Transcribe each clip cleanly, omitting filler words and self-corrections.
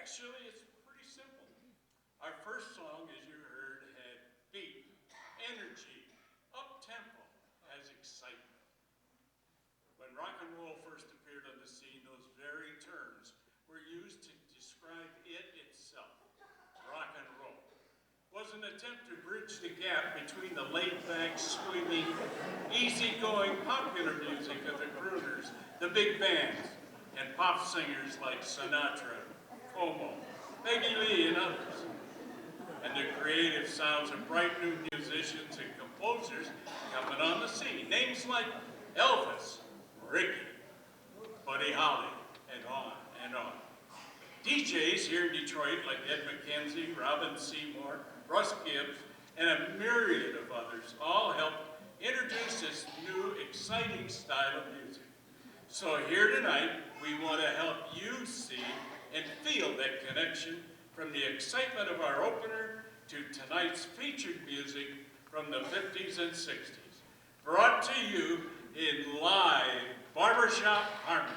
Actually, it's pretty simple. Our first song, as you heard, had beat, energy, up-tempo, has excitement. When rock and roll first appeared on the scene, those very terms were used to describe it itself, rock and roll. Was an attempt to bridge the gap between the laid-back, squealing, easy-going popular music of the crooners, the big bands, and pop singers like Sinatra, Como, Peggy Lee, and others, and the creative sounds of bright new musicians and composers coming on the scene. Names like Elvis, Ricky, Buddy Holly, and on and on. DJs here in Detroit like Ed McKenzie, Robin Seymour, Russ Gibbs, and a myriad of others all helped introduce this new, exciting style of music. So here tonight, we want to help you see and feel that connection from the excitement of our opener to tonight's featured music from the 50s and 60s. Brought to you in live barbershop harmony.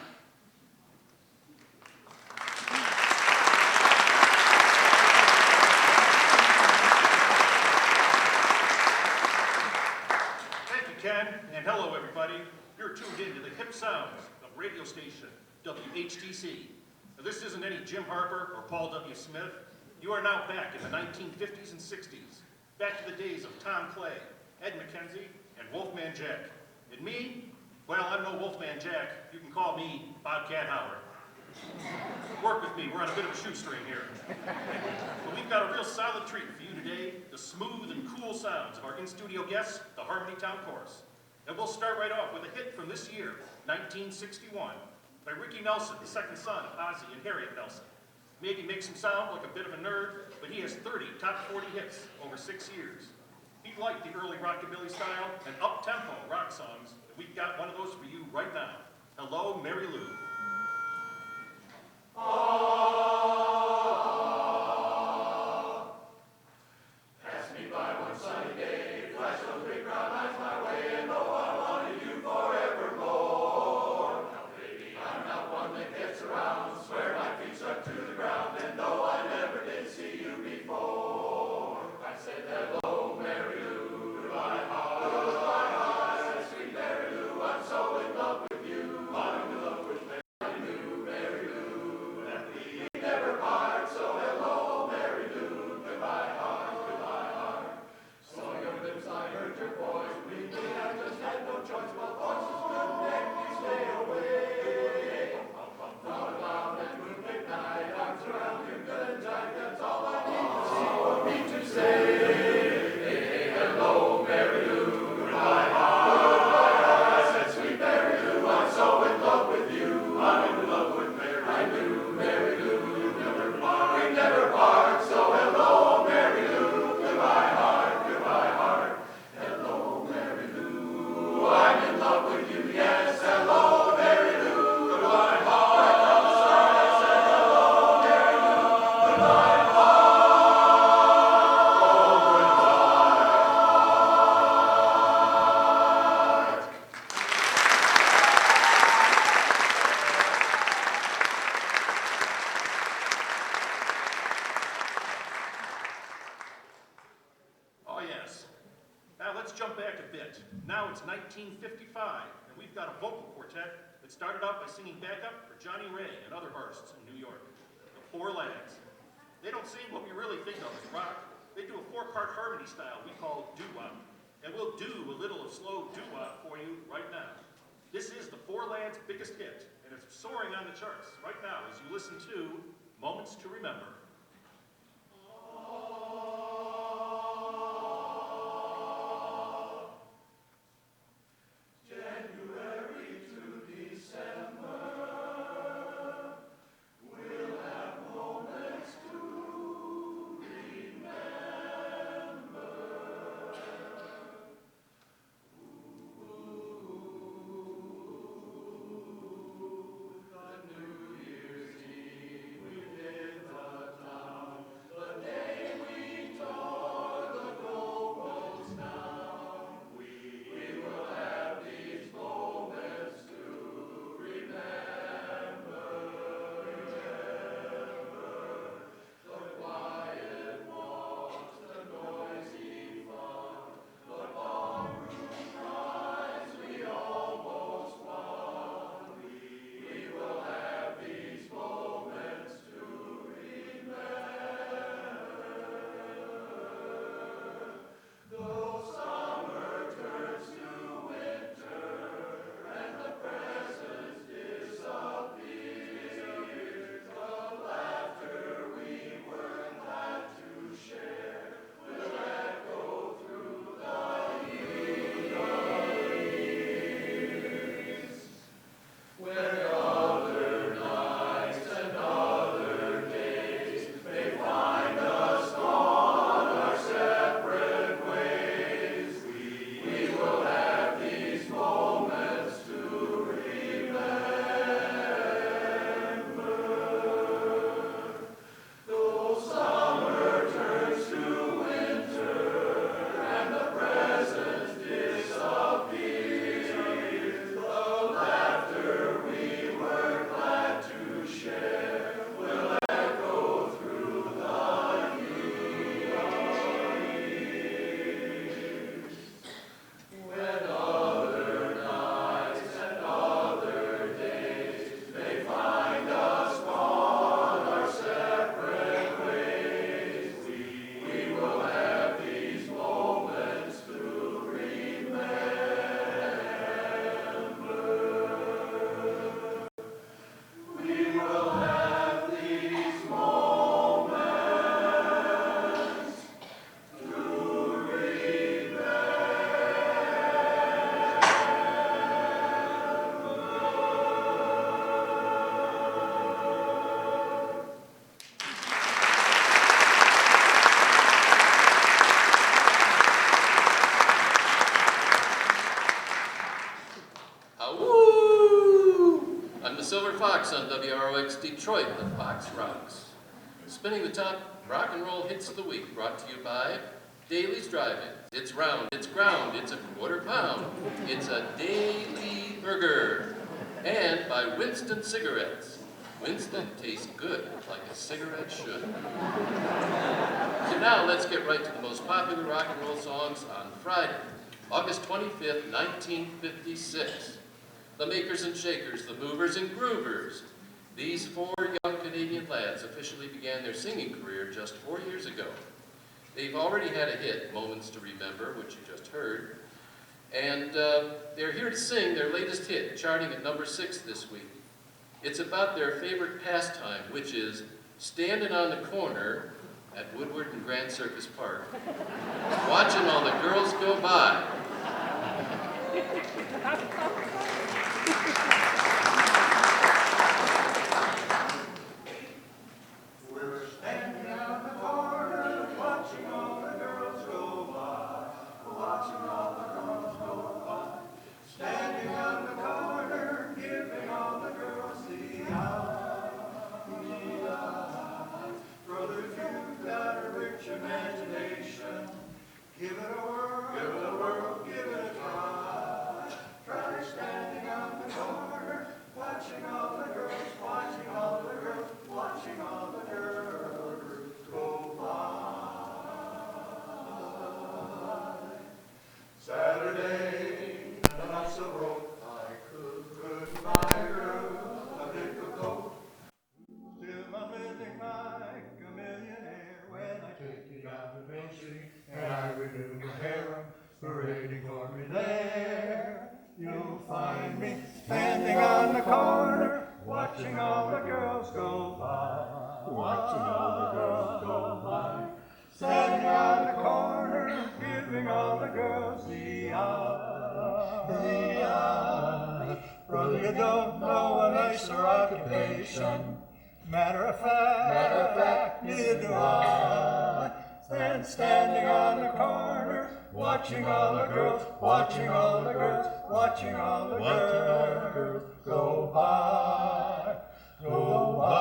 Ken, and hello everybody. You're tuned in to the hip sounds of radio station WHTC. Now, this isn't any Jim Harper or Paul W. Smith. You are now back in the 1950s and 60s, back to the days of Tom Clay, Ed McKenzie, and Wolfman Jack. And me, well, I'm no Wolfman Jack. You can call me Bobcat Howard. Work with me, we're on a bit of a shoestring here. But we've got a real solid treat for you today, the smooth and cool sounds of our in-studio guests, the HarmonyTown Chorus. And we'll start right off with a hit from this year, 1961, by Ricky Nelson, the second son of Ozzie and Harriet Nelson. Maybe makes him sound like a bit of a nerd, but he has 30 top 40 hits over 6 years. He liked the early rockabilly style and up-tempo rock songs, and we've got one of those for you right now. Hello, Mary Lou. Pass me by one sunny day, flash those big brown eyes my way, and oh, I wanted you forevermore. Now, baby, I'm not one that gets around, swear my feet stuck to the ground, and though I never did see you before, I said hello, Mary Lou, to my heart. I said, sweet Mary Lou, I'm so in love with you. I'm in love with Mary Lou, Mary Lou, that we never part. So hello, Mary Lou, goodbye heart, goodbye heart. Saw your lips, I heard your voice. Believe me, I just had no choice. While voices couldn't make me stay away. Thought about that moonlit night, arms around you, good and tight. That's all I need to see for me to say. Hey, hello, Mary Lou, goodbye heart, goodbye heart. I said, sweet Mary Lou, I'm so in love with you. I'm in love with Mary Lou, Mary Lou, never part. We never part. So hello, Mary Lou, goodbye heart, goodbye heart. Hello, Mary Lou, I'm in love with you. Yes, hello, Mary Lou, goodbye heart. I said hello, Mary Lou, goodbye heart. Oh yes. Now let's jump back a bit. Now it's 1955, and we've got a vocal quartet that started out by singing backup for Johnny Ray and other artists in New York, the Four Lads. They don't sing what we really think of as rock. They do a four-part harmony style we call doo-wop, and we'll do a little of slow doo-wop for you right now. This is the Four Lads' biggest hit, and it's soaring on the charts right now as you listen to Moments to Remember. January to December, we'll have moments to remember. The New Year's Eve we did the Silver Fox on WROX Detroit, the Fox Rocks. Spinning the top rock and roll hits of the week, brought to you by Daly's Drive-In. It's round, it's ground, it's a quarter pound. It's a Daily Burger. And by Winston Cigarettes. Winston tastes good, like a cigarette should. So now let's get right to the most popular rock and roll songs on Friday, August 25th, 1956. The Makers and Shakers, the Movers and Groovers. These four young Canadian lads officially began their singing career just 4 years ago. They've already had a hit, Moments to Remember, which you just heard, and they're here to sing their latest hit, charting at number 6 this week. It's about their favorite pastime, which is standing on the corner at Woodward and Grand Circus Park, watching all the girls go by. We're standing on the corner, watching all the girls go by, watching all the girls go by. Standing on the corner, giving all the girls the eye, the eye. Brother, if you've got a rich imagination, give it a whirl, give it a whirl, give it a try. Try standing on the corner, watching all the girls, watching all the girls, watching all the girls go by. Saturday, and I so wrote, I couldn't buy a girl a nickel coat. Still I'm living like a millionaire when I take it out of Main Street and I renew my harem, parading for me there. You'll find me standing on the corner, watching all the girls go by, watching all the girls go by. Standing on the corner, giving all the girls the eye, the eye. Brother, you don't know a nicer occupation. Matter of fact, neither do I. Standing on the corner, watching all the girls, watching all the girls, watching all the girls go by, go by,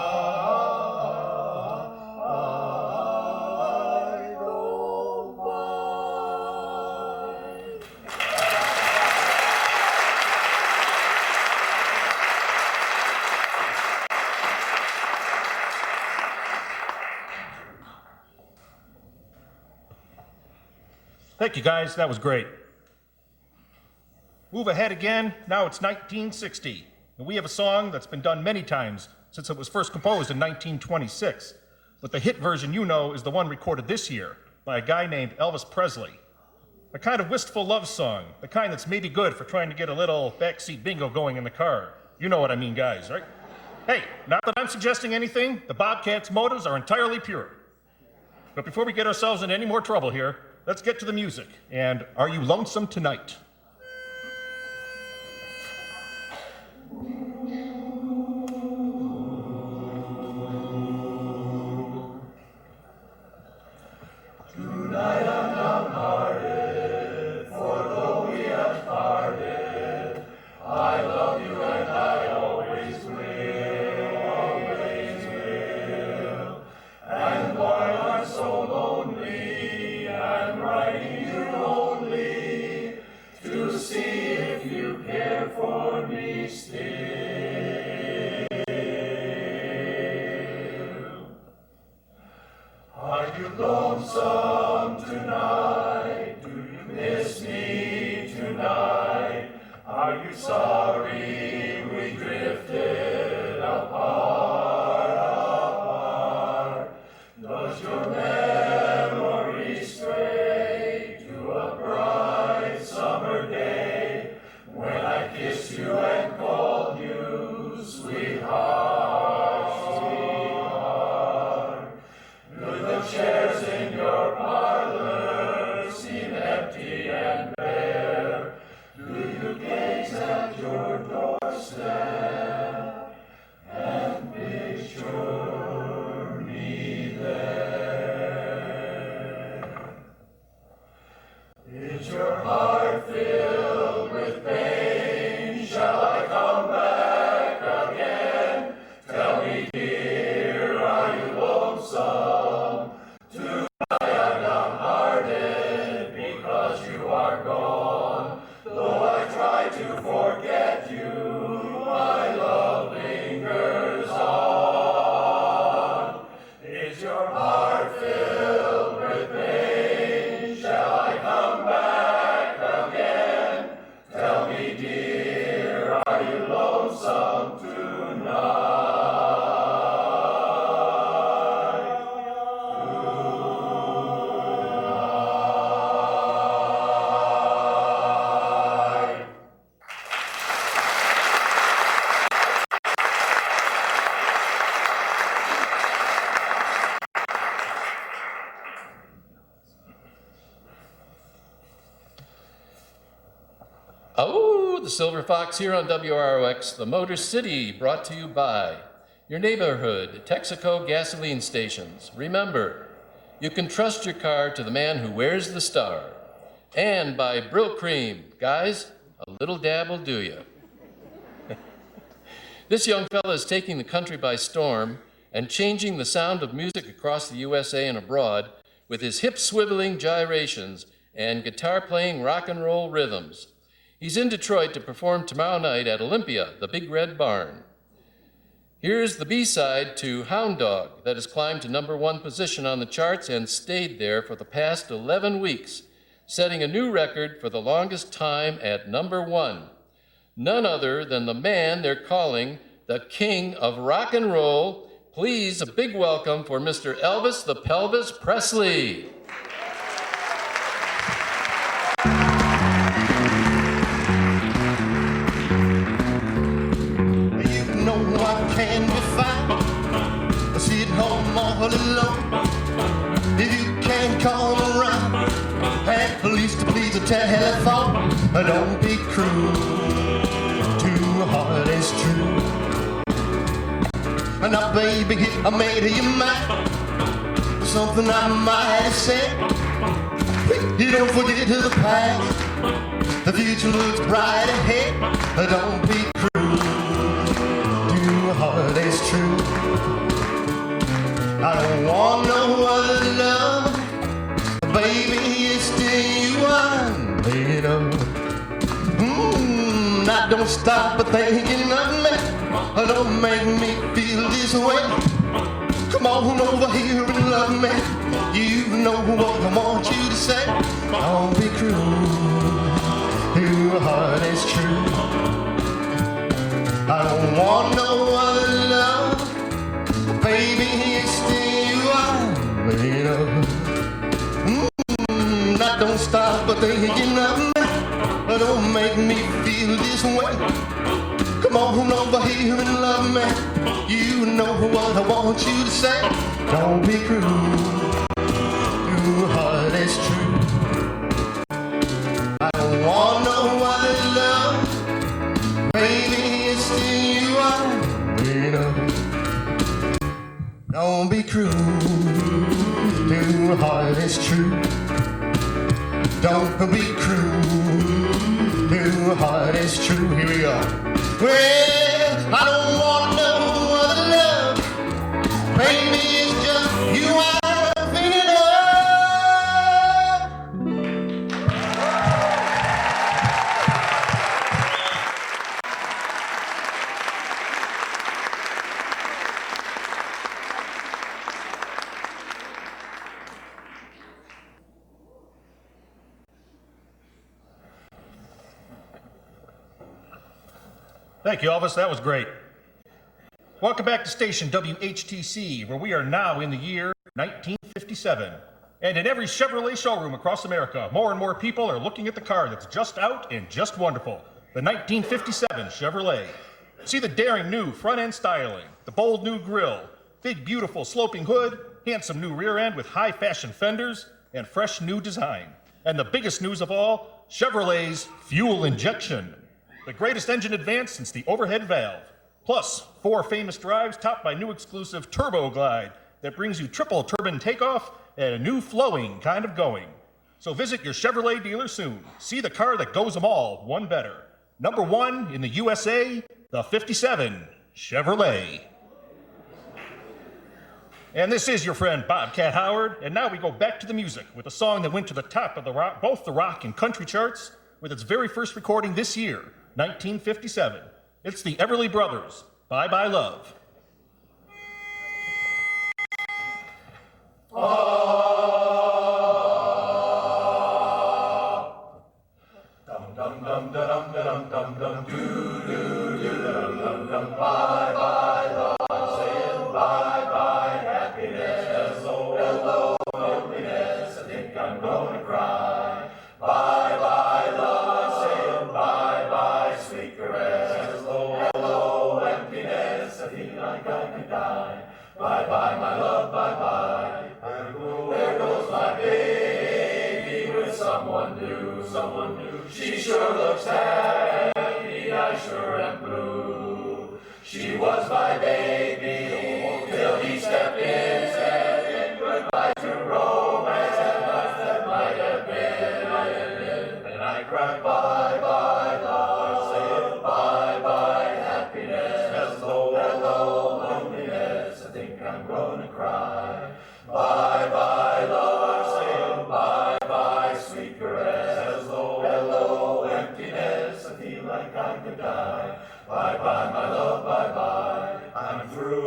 go by. Thank you, guys. That was great. Move ahead again. Now it's 1960. And we have a song that's been done many times since it was first composed in 1926. But the hit version you know is the one recorded this year by a guy named Elvis Presley. A kind of wistful love song, the kind that's maybe good for trying to get a little backseat bingo going in the car. You know what I mean, guys, right? Hey, not that I'm suggesting anything, the Bobcats' motives are entirely pure. But before we get ourselves in any more trouble here, let's get to the music. And Are You Lonesome Tonight? Tonight I'm downhearted, for though we have parted, I love you and I always will, always will. And boy, I'm so lonely, I'm writing you only to see if you care for me still. Are you lonesome tonight? Do you miss me tonight? Are you sorry we drifted apart, apart? Does your memory stray to a bright summer day when I kissed you and called you sweetheart, sweetheart? Do the chairs in your parlor seem empty and bare? Do you gaze at your doorstep and picture me there? Is your heart filled with pain? Shall I come back again? Are you lonesome tonight? Oh, the Silver Fox here on WROX, the Motor City, brought to you by your neighborhood Texaco gasoline stations. Remember, you can trust your car to the man who wears the star. And by Brill Cream. Guys, a little dab will do you. This young fella is taking the country by storm and changing the sound of music across the USA and abroad with his hip-swiveling gyrations and guitar-playing rock and roll rhythms. He's in Detroit to perform tomorrow night at Olympia, the Big Red Barn. Here's the B-side to Hound Dog that has climbed to #1 position on the charts and stayed there for the past 11 weeks, setting a new record for the longest time at #1. None other than the man they're calling the King of Rock and Roll. Please, a big welcome for Mr. Elvis the Pelvis Presley. Can be fine, sitting home all alone. If you can't come around, at least please the telephone. Don't be cruel, too hard is true. Now baby, I made you mad, something I might have said. You don't forget the past, the future looks bright ahead. Don't be cruel, heart is true. I don't want no other love, baby, it's still you I'm made of. Now don't stop thinking of me, don't make me feel this way. Come on over here and love me, you know what I want you to say. Don't be cruel, your heart is true. I don't want no other love, baby, it's still you I'm made of. Now don't stop thinking of me, don't make me feel this way. Come on over here and love me, you know what I want you to say. Don't be cruel, your heart is true. I don't want no other love, baby, it's still you I'm made of. Don't be cruel, your heart is true. Don't be cruel, your heart is true. Here we go. Well, I don't want no other love, baby, it's just you I'm thinking of. Thank you, Elvis. That was great. Welcome back to station WHTC, where we are now in the year 1957. And in every Chevrolet showroom across America, more and more people are looking at the car that's just out and just wonderful, the 1957 Chevrolet. See the daring new front-end styling, the bold new grille, big beautiful sloping hood, handsome new rear end with high-fashion fenders, and fresh new design. And the biggest news of all, Chevrolet's fuel injection. The greatest engine advance since the overhead valve. Plus, 4 famous drives topped by new exclusive Turbo Glide that brings you triple turbine takeoff and a new flowing kind of going. So visit your Chevrolet dealer soon. See the car that goes them all, one better. #1 in the USA, the 57 Chevrolet. And this is your friend Bobcat Howard, and now we go back to the music with a song that went to the top of both the rock and country charts with its very first recording this year, 1957. It's the Everly Brothers, Bye Bye Love. Dum dum dum dum dum dum dum doo doo. freedom. Bye-bye, love. I'm saying bye-bye, happiness. Hello, hello, loneliness. I think I'm gonna cry. Bye-bye, love. I'm saying bye-bye, sweet caress. Hello, hello, emptiness. I feel like I could die. Bye-bye, my love, bye-bye. There goes my baby with someone new, someone new. She sure looks happy, I sure am blue. She was my baby till he stepped in, goodbye to romance that might have been. And I cried, bye-bye, love, saying bye-bye, happiness. Hello, hello, loneliness, I think I'm gonna cry. Bye-bye, love, saying bye-bye, sweet caress. Hello, hello, emptiness, I feel like I could die. Bye-bye, my love, bye-bye. I'm through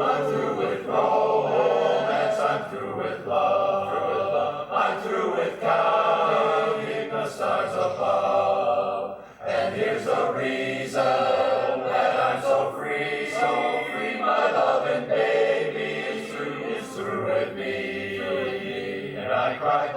with romance, I'm through with love, I'm through with counting the stars above. And here's the reason that I'm so free, my loving baby is through with me. And I cry,